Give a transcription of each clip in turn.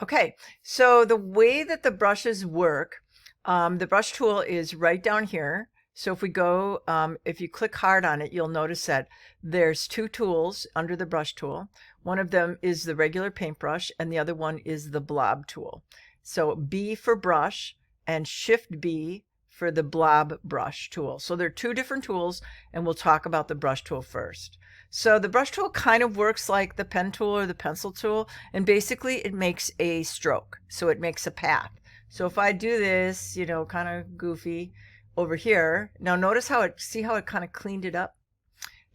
Okay, so the way that the brushes work, the brush tool is right down here. So if we go, if you click hard on it, you'll notice that there's two tools under the brush tool. One of them is the regular paintbrush and the other one is the blob tool. So B for brush and Shift B for the blob brush tool. So they're two different tools, and we'll talk about the brush tool first. So the brush tool kind of works like the pen tool or the pencil tool, and basically it makes a stroke. So it makes a path. So if I do this, you know, kind of goofy over here, now notice how see how it kind of cleaned it up?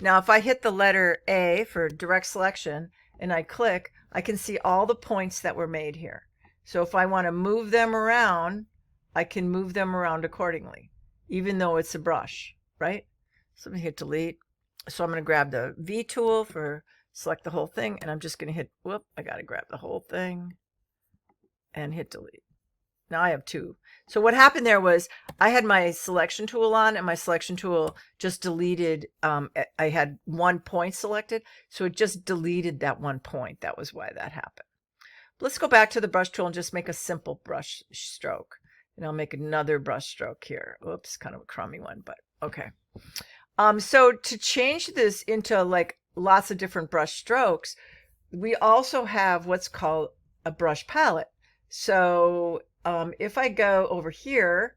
Now if I hit the letter A for direct selection and I click, I can see all the points that were made here. So if I want to move them around, I can move them around accordingly, even though it's a brush, right? So let me hit delete. So I'm going to grab the V tool for select the whole thing, and I'm just going to hit, whoop, I got to grab the whole thing and hit delete. Now I have two. So what happened there was I had my selection tool on, and my selection tool just deleted, I had 1 point selected, so it just deleted that 1 point. That was why that happened. Let's go back to the brush tool and just make a simple brush stroke. And I'll make another brush stroke here. Oops, kind of a crummy one, but okay. So to change this into like lots of different brush strokes, we also have what's called a brush palette. So if I go over here,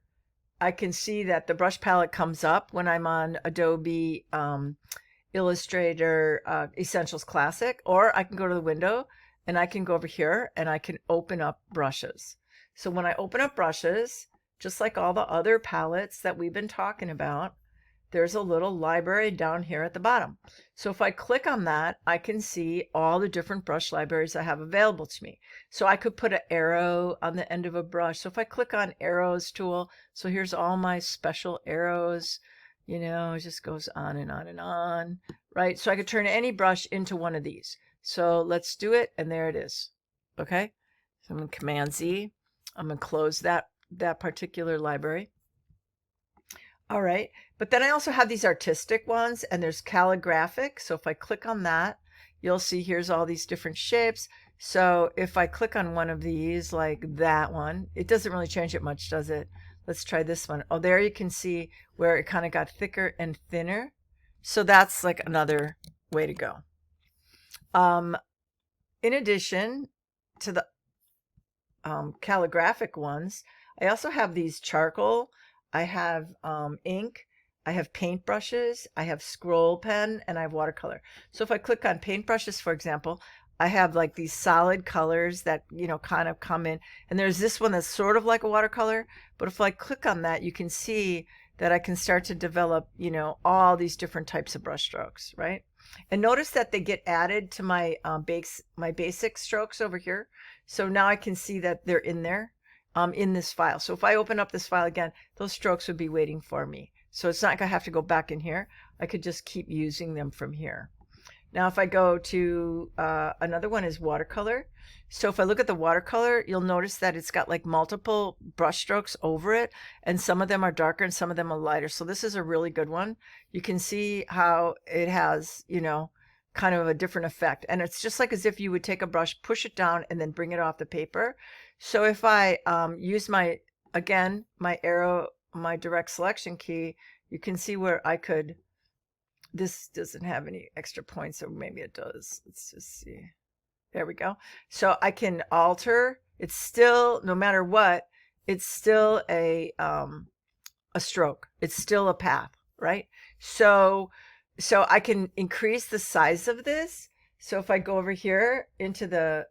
I can see that the brush palette comes up when I'm on Adobe Illustrator Essentials Classic, or I can go to the window and I can go over here and I can open up brushes. So when I open up brushes, just like all the other palettes that we've been talking about, there's a little library down here at the bottom. So if I click on that, I can see all the different brush libraries I have available to me. So I could put an arrow on the end of a brush. So if I click on arrows tool, so here's all my special arrows, you know, it just goes on and on and on, right? So I could turn any brush into one of these. So let's do it, and there it is. Okay, so I'm going to Command Z. I'm going to close that particular library. All right, but then I also have these artistic ones, and there's calligraphic. So if I click on that, you'll see here's all these different shapes. So if I click on one of these, like that one, it doesn't really change it much, does it? Let's try this one. Oh, there you can see where it kind of got thicker and thinner. So that's like another way to go. In addition to the calligraphic ones, I also have these charcoal. I have ink, I have paintbrushes, I have scroll pen, and I have watercolor. So if I click on paintbrushes, for example, I have like these solid colors that, you know, kind of come in. And there's this one that's sort of like a watercolor. But if I click on that, you can see that I can start to develop, you know, all these different types of brush strokes, right? And notice that they get added to my my basic strokes over here. So now I can see that they're in there. In this file. So if I open up this file again, those strokes would be waiting for me. So it's not like I have to go back in here. I could just keep using them from here. Now if I go to another one is watercolor. So if I look at the watercolor, you'll notice that it's got like multiple brush strokes over it, and some of them are darker and some of them are lighter. So this is a really good one. You can see how it has, you know, kind of a different effect, and it's just like as if you would take a brush, push it down, and then bring it off the paper. So if I use my arrow, my direct selection key, you can see where I could, this doesn't have any extra points, or maybe it does. Let's just see. There we go. So I can alter. It's still, no matter what, it's still a stroke. It's still a path, right? So I can increase the size of this. So if I go over here into the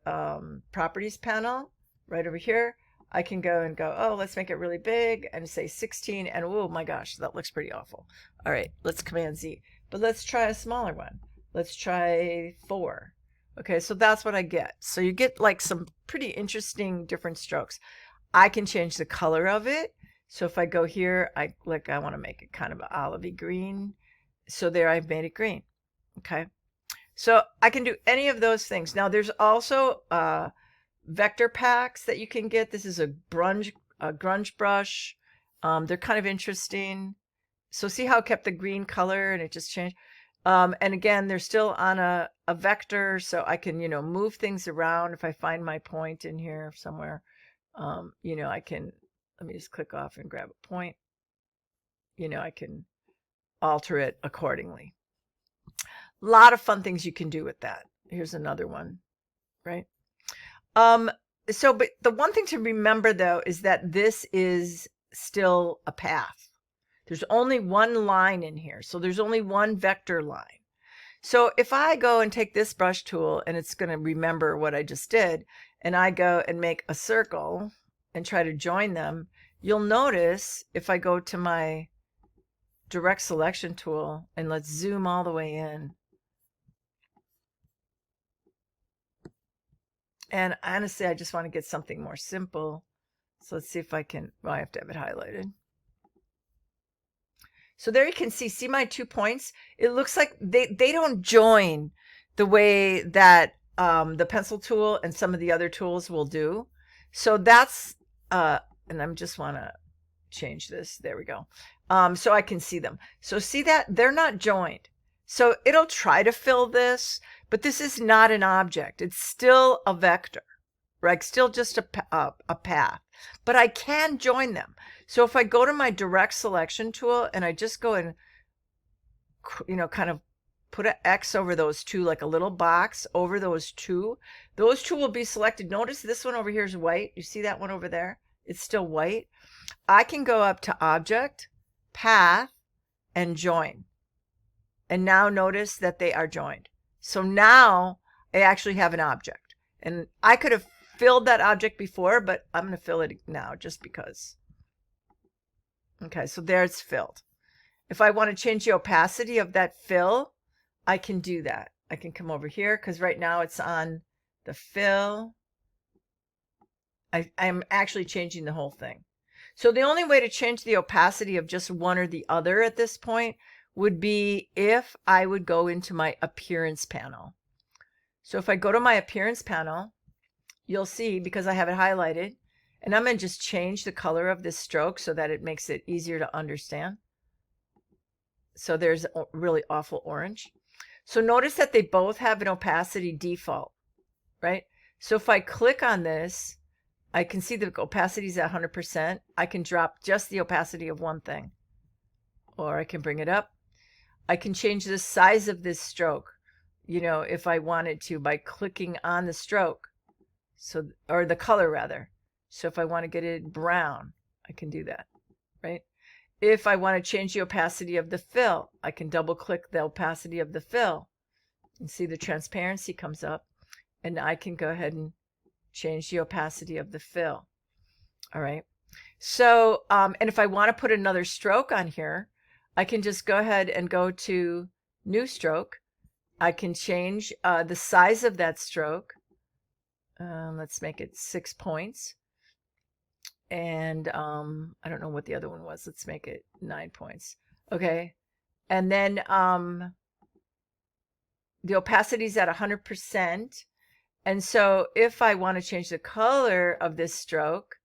properties panel, right over here, I can go and go, oh, let's make it really big and say 16. And oh my gosh, that looks pretty awful. All right, let's Command Z. But let's try a smaller one. Let's try 4. Okay, so that's what I get. So you get like some pretty interesting different strokes. I can change the color of it. So if I go here, I want to make it kind of an olivey green. So there I've made it green. Okay, so I can do any of those things. Now there's also vector packs that you can get. This is a grunge brush. They're kind of interesting. So see how it kept the green color and it just changed. And again, they're still on a vector, so I can, move things around if I find my point in here somewhere. I can, let me just click off and grab a point. I can alter it accordingly. A lot of fun things you can do with that. Here's another one, right? But the one thing to remember though is that this is still a path. There's only one line in here, so there's only one vector line. So if I go and take this brush tool, and it's going to remember what I just did, and I go and make a circle and try to join them, you'll notice if I go to my direct selection tool, and let's zoom all the way in. And honestly, I just want to get something more simple. So let's see if I can, well, I have to have it highlighted. So there you can see my 2 points. It looks like they don't join the way that the pencil tool and some of the other tools will do. So that's, and I just want to change this. There we go. So I can see them. So see that they're not joined. So it'll try to fill this, but this is not an object. It's still a vector, right? Still just a path, but I can join them. So if I go to my direct selection tool and I just go and, kind of put an X over those two, like a little box over those two will be selected. Notice this one over here is white. You see that one over there? It's still white. I can go up to Object, Path, and Join. And now notice that they are joined. So now I actually have an object. And I could have filled that object before, but I'm going to fill it now just because. Okay, so there it's filled. If I want to change the opacity of that fill, I can do that. I can come over here because right now it's on the fill. I'm actually changing the whole thing. So the only way to change the opacity of just one or the other at this point would be if I would go into my appearance panel. So if I go to my appearance panel, you'll see, because I have it highlighted, and I'm going to just change the color of this stroke so that it makes it easier to understand. So there's a really awful orange. So notice that they both have an opacity default, right? So if I click on this, I can see the opacity is at 100%. I can drop just the opacity of one thing, or I can bring it up. I can change the size of this stroke, if I wanted to, by clicking on the stroke. So, or the color rather. So if I want to get it brown, I can do that, right? If I want to change the opacity of the fill, I can double click the opacity of the fill and see the transparency comes up, and I can go ahead and change the opacity of the fill. All right. So, and if I want to put another stroke on here, I can just go ahead and go to New Stroke. I can change the size of that stroke. Let's make it 6 points. And I don't know what the other one was. Let's make it 9 points. Okay. And then the opacity is at 100%. And so if I want to change the color of this stroke,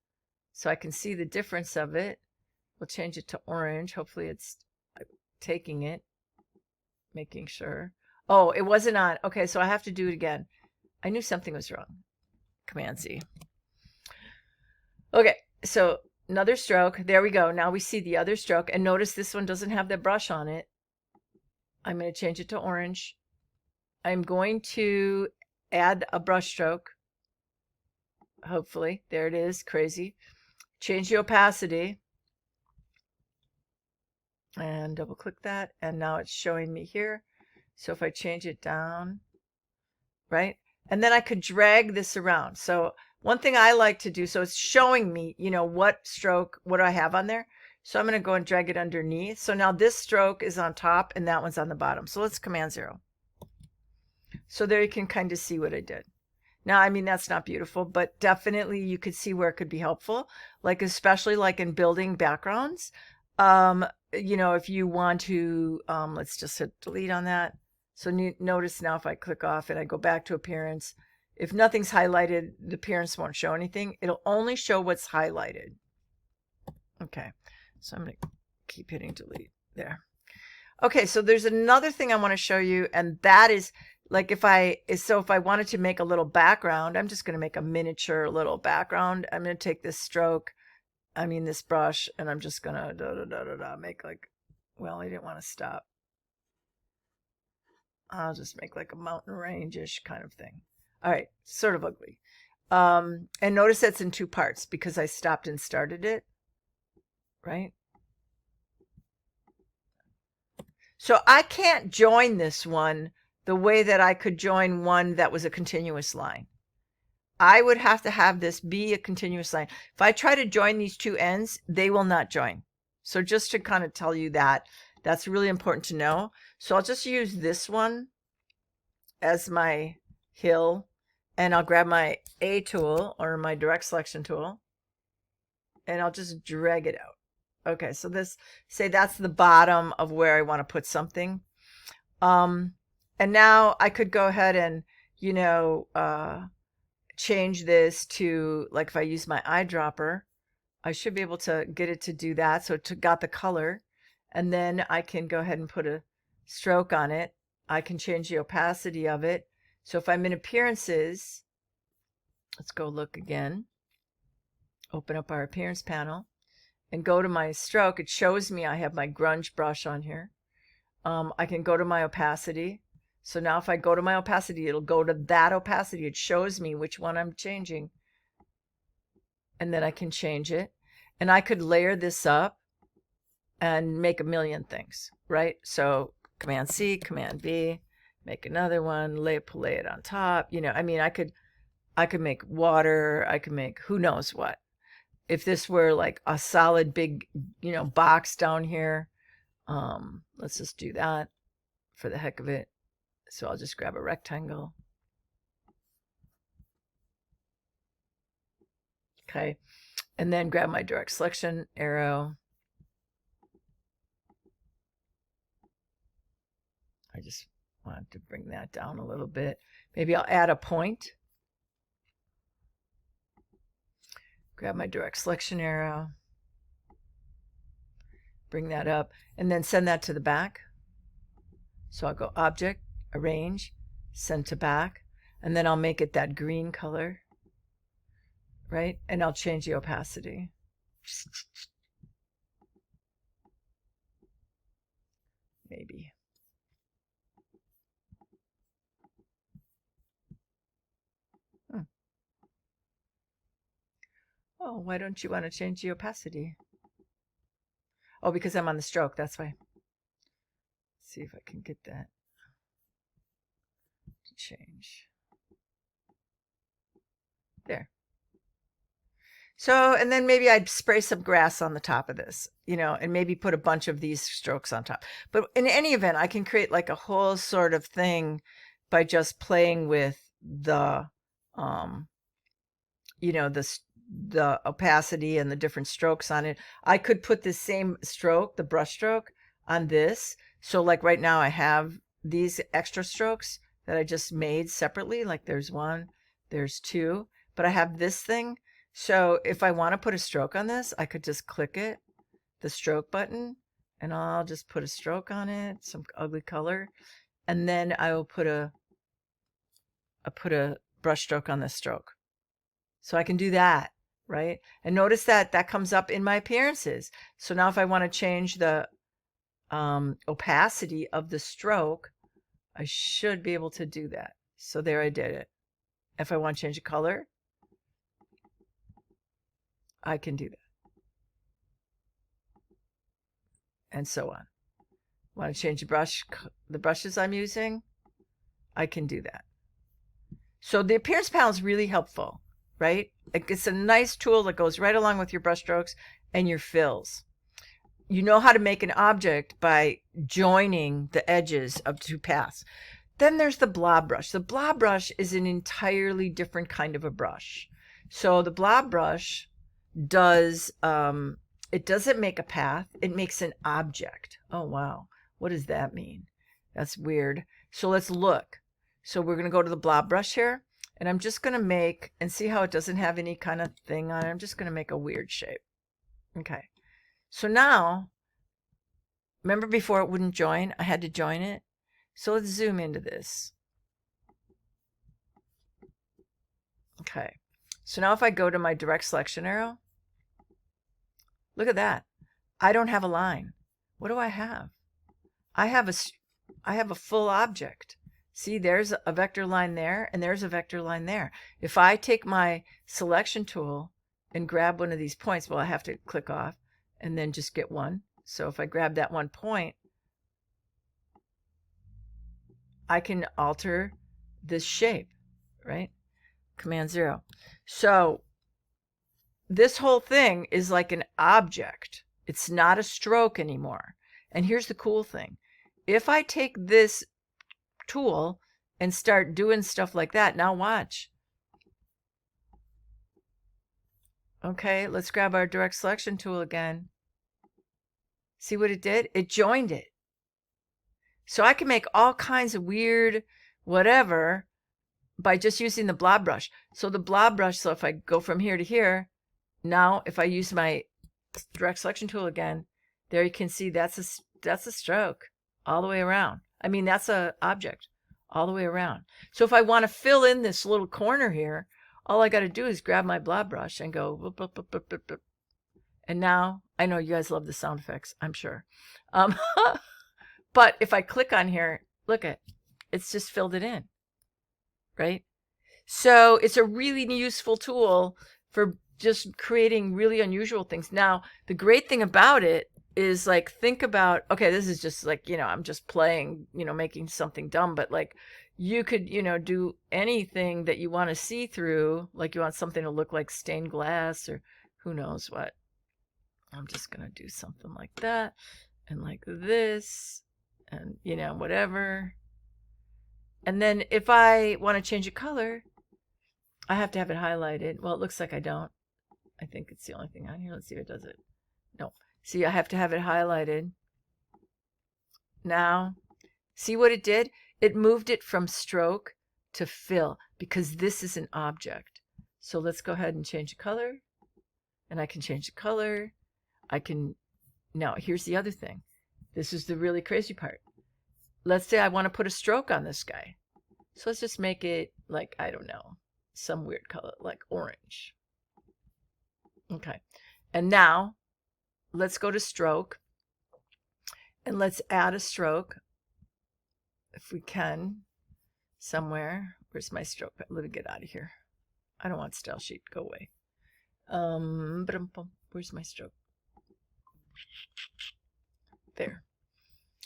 so I can see the difference of it, we'll change it to orange. Hopefully it's taking it, making sure. Oh, it wasn't on. Okay, so I have to do it again. I knew something was wrong. Command Z. Okay, so another stroke. There we go. Now we see the other stroke. And notice this one doesn't have the brush on it. I'm going to change it to orange. I'm going to add a brush stroke. Hopefully. There it is. Crazy. Change the opacity. And double click that. And now it's showing me here. So if I change it down, right? And then I could drag this around. So one thing I like to do, so it's showing me, what stroke, what do I have on there? So I'm going to go and drag it underneath. So now this stroke is on top and that one's on the bottom. So let's Command 0. So there you can kind of see what I did. Now, I mean, that's not beautiful, but definitely you could see where it could be helpful. Like, especially like in building backgrounds. If you want to, let's just hit delete on that. So notice now if I click off and I go back to appearance, if nothing's highlighted, the appearance won't show anything. It'll only show what's highlighted. Okay, so I'm going to keep hitting delete there. Okay, so there's another thing I want to show you, and that is like if I wanted to make a little background, I'm just going to make a miniature little background. I'm going to take this stroke, this brush, and I'm just going to make like, well, I didn't want to stop. I'll just make like a mountain range-ish kind of thing. All right, sort of ugly. And notice that's in two parts because I stopped and started it, right? So I can't join this one the way that I could join one that was a continuous line. I would have to have this be a continuous line. If I try to join these two ends, they will not join. So just to kind of tell you that, that's really important to know. So I'll just use this one as my hill, and I'll grab my A tool or my direct selection tool, and I'll just drag it out. Okay, so this, say that's the bottom of where I want to put something. And now I could go ahead and, change this to, like if I use my eyedropper, I should be able to get it to do that. So it got the color, and then I can go ahead and put a stroke on it. I can change the opacity of it. So if I'm in appearances, let's go look again, open up our appearance panel and go to my stroke. It shows me I have my grunge brush on here. I can go to my opacity. So now if I go to my opacity, it'll go to that opacity. It shows me which one I'm changing. And then I can change it. And I could layer this up and make a million things, right? So Command C, Command V, make another one, lay it on top. I could make water. I could make who knows what. If this were like a solid big, box down here, let's just do that for the heck of it. So I'll just grab a rectangle. Okay. And then grab my direct selection arrow. I just want to bring that down a little bit. Maybe I'll add a point. Grab my direct selection arrow. Bring that up and then send that to the back. So I'll go Object, Arrange, Send to Back, and then I'll make it that green color, right? And I'll change the opacity. Maybe. Oh, why don't you want to change the opacity? Oh, because I'm on the stroke, that's why. Let's see if I can get that to change. There. So, and then maybe I'd spray some grass on the top of this, and maybe put a bunch of these strokes on top. But in any event, I can create like a whole sort of thing by just playing with the, the opacity and the different strokes on it. I could put the same stroke, the brush stroke, on this. So like right now I have these extra strokes that I just made separately. Like there's one, there's two, but I have this thing. So if I want to put a stroke on this, I could just click it, the stroke button, and I'll just put a stroke on it, some ugly color. And then I will put a brush stroke on this stroke. So I can do that, right? And notice that that comes up in my appearances. So now if I want to change the opacity of the stroke, I should be able to do that. So there I did it. If I want to change the color, I can do that. And so on. Want to change the brushes I'm using? I can do that. So the appearance panel is really helpful, right? It's a nice tool that goes right along with your brush strokes and your fills. You know how to make an object by joining the edges of two paths. Then there's the blob brush. The blob brush is an entirely different kind of a brush. So the blob brush does, it doesn't make a path, it makes an object. Oh, wow. What does that mean? That's weird. So let's look. So we're going to go to the blob brush here, and I'm just going to make, and see how it doesn't have any kind of thing on it. I'm just going to make a weird shape. Okay. So now Remember before it wouldn't join? I had to join it. So let's zoom into this. Okay. So now if I go to my direct selection arrow, look at that. I don't have a line. What do I have? I have a full object. See, there's a vector line there, and there's a vector line there. If I take my selection tool and grab one of these points, well, I have to click off and then just get one. So if I grab that one point, I can alter this shape, right? Command 0. So this whole thing is like an object. It's not a stroke anymore. And here's the cool thing. If I take this tool and start doing stuff like that, now watch. Okay, let's grab our direct selection tool again. See what it did? It joined it. So I can make all kinds of weird whatever by just using the blob brush. So the blob brush, so if I go from here to here, now if I use my direct selection tool again, there you can see that's a stroke all the way around. I mean, that's a object all the way around. So if I want to fill in this little corner here, all I got to do is grab my blob brush and go whoop, whoop, whoop, whoop, whoop, whoop. And now I know you guys love the sound effects, I'm sure. But if I click on here, look at it's just filled it in, right? So it's a really useful tool for just creating really unusual things. Now, the great thing about it is, like, think about, okay, this is just like, I'm just playing, making something dumb, but like you could, do anything that you want to see through, like you want something to look like stained glass or who knows what. I'm just going to do something like that and like this and, whatever. And then if I want to change a color, I have to have it highlighted. Well, it looks like I don't. I think it's the only thing on here. Let's see if it does it. No. See, I have to have it highlighted. Now, see what it did? It moved it from stroke to fill because this is an object. So let's go ahead and change the color. And I can change the color. Now, here's the other thing. This is the really crazy part. Let's say I want to put a stroke on this guy. So let's just make it like, I don't know, some weird color, like orange. Okay. And now let's go to stroke and let's add a stroke if we can somewhere. Where's my stroke? Let me get out of here. I don't want style sheet. Go away. Where's my stroke? There.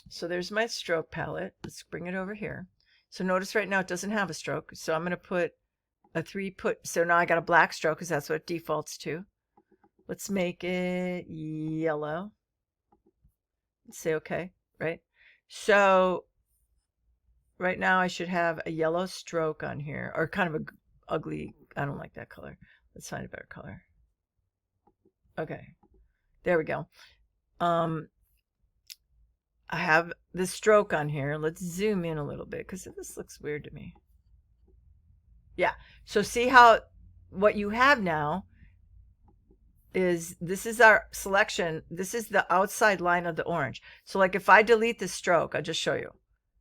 So there's my stroke palette. Let's bring it over here. So notice right now it doesn't have a stroke. So I'm going to put a so now I got a black stroke because that's what it defaults to. Let's make it yellow. Let's say okay, right? So right now I should have a yellow stroke on here, or kind of a ugly, I don't like that color. Let's find a better color. Okay, there we go. I have the stroke on here. Let's zoom in a little bit because this looks weird to me. Yeah, so see how what you have now is this is our selection. This is the outside line of the orange. So like if I delete the stroke, I'll just show you.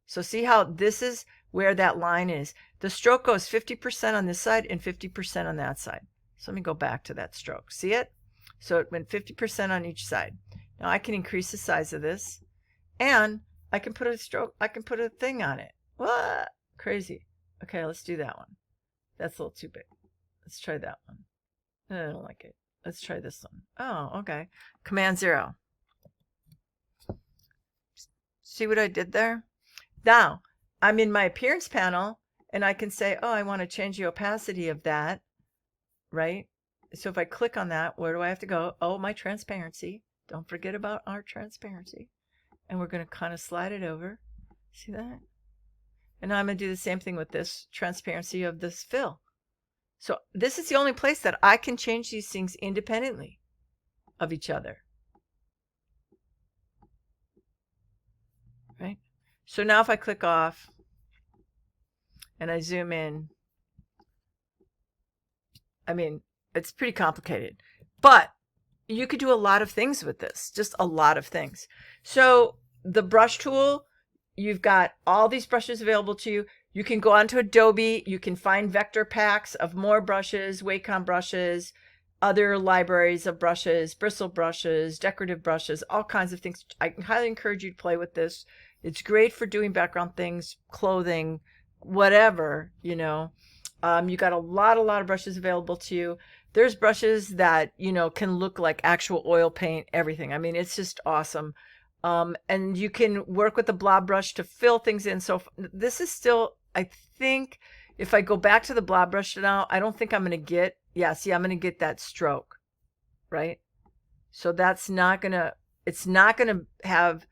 So see how this is where that line is. The stroke goes 50% on this side and 50% on that side. So let me go back to that stroke. See it? So it went 50% on each side. Now I can increase the size of this and I can put a stroke, I can put a thing on it. What? Crazy. Okay, let's do that one. That's a little too big. Let's try that one. I don't like it. Let's try this one. Oh, okay. Command 0. See what I did there? Now, I'm in my appearance panel, and I can say, oh, I want to change the opacity of that, right? So if I click on that, where do I have to go? Oh, my transparency. Don't forget about our transparency. And we're going to kind of slide it over. See that? And now I'm going to do the same thing with this transparency of this fill. So this is the only place that I can change these things independently of each other. Right? So now if I click off and I zoom in, I mean, it's pretty complicated, but you could do a lot of things with this, just a lot of things. So the brush tool, you've got all these brushes available to you. You can go onto Adobe, you can find vector packs of more brushes, Wacom brushes, other libraries of brushes, bristle brushes, decorative brushes, all kinds of things. I highly encourage you to play with this. It's great for doing background things, clothing, whatever, you know. You got a lot of brushes available to you. There's brushes that, you know, can look like actual oil paint, everything. I mean, it's just awesome. And you can work with the blob brush to fill things in. So this is still, I think, if I go back to the blob brush now, I don't think I'm going to get, yeah, see, I'm going to get that stroke, right? So that's not going to, it's not going to have,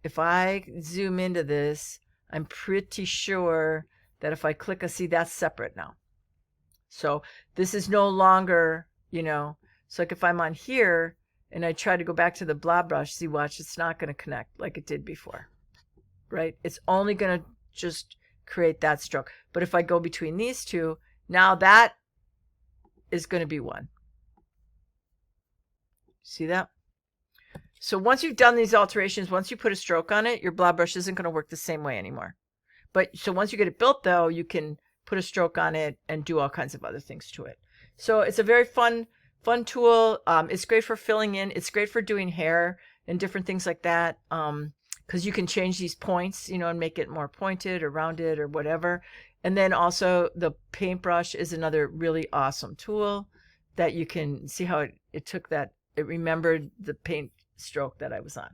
if I zoom into this, I'm pretty sure that if I click, see, that's separate now. So this is no longer, you know, so like if I'm on here and I try to go back to the blob brush, see, watch, it's not going to connect like it did before, right? It's only going to just create that stroke. But if I go between these two, now that is going to be one. See that? So once you've done these alterations, once you put a stroke on it, your blob brush isn't going to work the same way anymore. But so once you get it built, though, you can put a stroke on it and do all kinds of other things to it. So it's a very fun tool. It's great for filling in. It's great for doing hair and different things like that. Because you can change these points, you know, and make it more pointed or rounded or whatever. And then also the paintbrush is another really awesome tool that you can see how it took that, it remembered the paint stroke that I was on.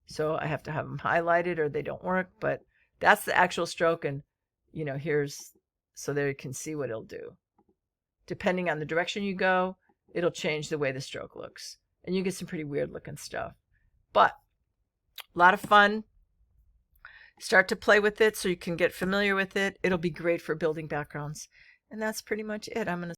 So I have to have them highlighted or they don't work, but that's the actual stroke. And, you know, here's, so there you can see what it'll do. Depending on the direction you go, it'll change the way the stroke looks. And you get some pretty weird looking stuff. But a lot of fun. Start to play with it so you can get familiar with it. It'll be great for building backgrounds. And that's pretty much it. I'm going to